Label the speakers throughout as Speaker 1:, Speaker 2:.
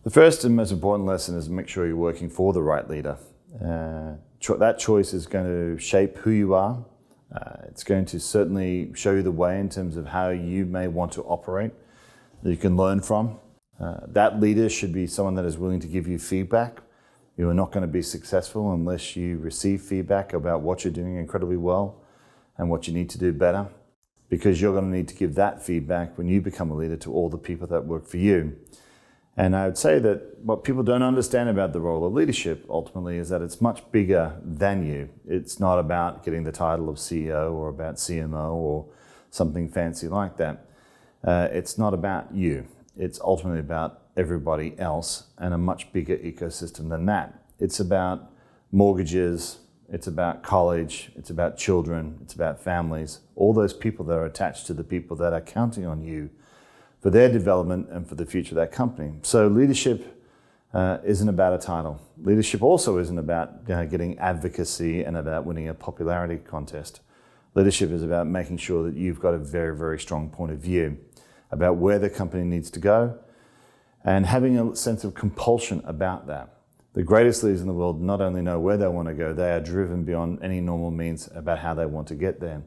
Speaker 1: The first and most important lesson is make sure you're working for the right leader. That choice is going to shape who you are. It's going to certainly show you the way in terms of how you may want to operate, that you can learn from. That leader should be someone that is willing to give you feedback. You are not going to be successful unless you receive feedback about what you're doing incredibly well and what you need to do better, because you're going to need to give that feedback when you become a leader to all the people that work for you. And I would say that what people don't understand about the role of leadership ultimately is that it's much bigger than you. It's not about getting the title of CEO or about CMO or something fancy like that. It's not about you. It's ultimately about everybody else and a much bigger ecosystem than that. It's about mortgages, it's about college, it's about children, it's about families, all those people that are attached to the people that are counting on you for their development and for the future of that company. So leadership isn't about a title. Leadership also isn't about getting advocacy and about winning a popularity contest. Leadership is about making sure that you've got a very, very strong point of view about where the company needs to go and having a sense of compulsion about that. The greatest leaders in the world not only know where they want to go, they are driven beyond any normal means about how they want to get there.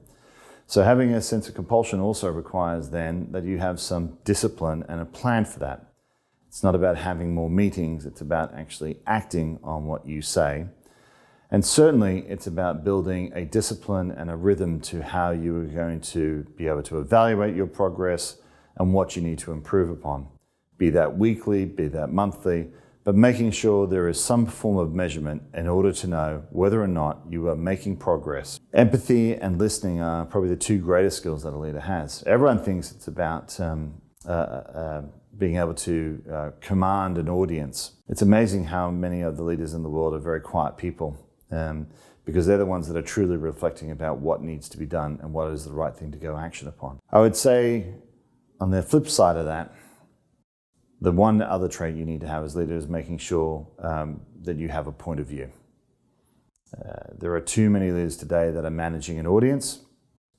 Speaker 1: So having a sense of compulsion also requires then that you have some discipline and a plan for that. It's not about having more meetings, it's about actually acting on what you say. And certainly it's about building a discipline and a rhythm to how you are going to be able to evaluate your progress and what you need to improve upon. Be that weekly, be that monthly, but making sure there is some form of measurement in order to know whether or not you are making progress. Empathy and listening are probably the two greatest skills that a leader has. Everyone thinks it's about being able to command an audience. It's amazing how many of the leaders in the world are very quiet people, because they're the ones that are truly reflecting about what needs to be done and what is the right thing to go action upon. I would say on the flip side of that, the one other trait you need to have as leader is making sure that you have a point of view. There are too many leaders today that are managing an audience,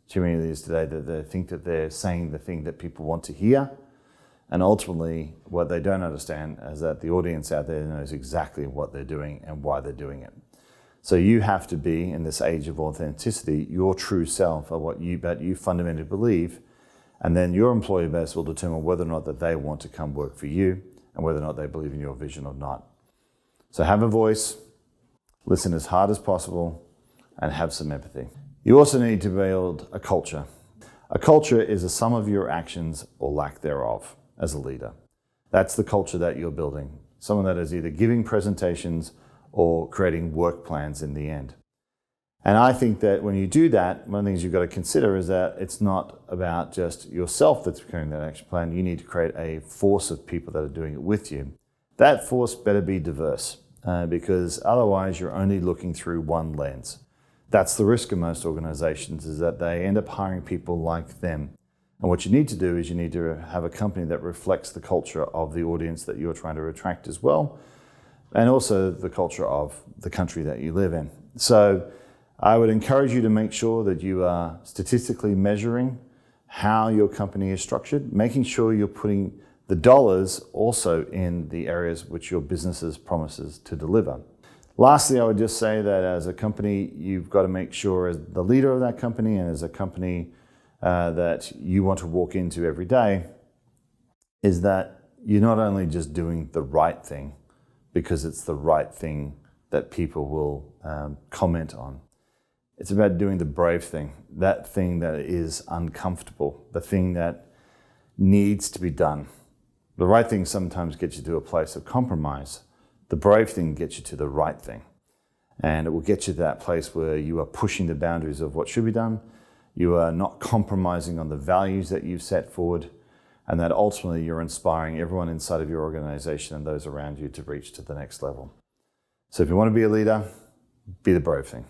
Speaker 1: too many leaders today that they think that they're saying the thing that people want to hear, and ultimately what they don't understand is that the audience out there knows exactly what they're doing and why they're doing it. So you have to be, in this age of authenticity, your true self, or what you fundamentally believe. And then your employee base will determine whether or not that they want to come work for you and whether or not they believe in your vision or not. So have a voice, listen as hard as possible, and have some empathy. You also need to build a culture. A culture is a sum of your actions or lack thereof as a leader. That's the culture that you're building. Someone that is either giving presentations or creating work plans in the end. And I think that when you do that, one of the things you've got to consider is that it's not about just yourself that's creating that action plan. You need to create a force of people that are doing it with you. That force better be diverse, because otherwise you're only looking through one lens. That's the risk of most organizations, is that they end up hiring people like them. And what you need to do is you need to have a company that reflects the culture of the audience that you're trying to attract as well, and also the culture of the country that you live in. So I would encourage you to make sure that you are statistically measuring how your company is structured, making sure you're putting the dollars also in the areas which your business promises to deliver. Lastly, I would just say that as a company, you've got to make sure, as the leader of that company and as a company that you want to walk into every day, is that you're not only just doing the right thing because it's the right thing that people will comment on. It's about doing the brave thing, that thing that is uncomfortable, the thing that needs to be done. The right thing sometimes gets you to a place of compromise. The brave thing gets you to the right thing. And it will get you to that place where you are pushing the boundaries of what should be done. You are not compromising on the values that you've set forward, and that ultimately you're inspiring everyone inside of your organization and those around you to reach to the next level. So if you want to be a leader, be the brave thing.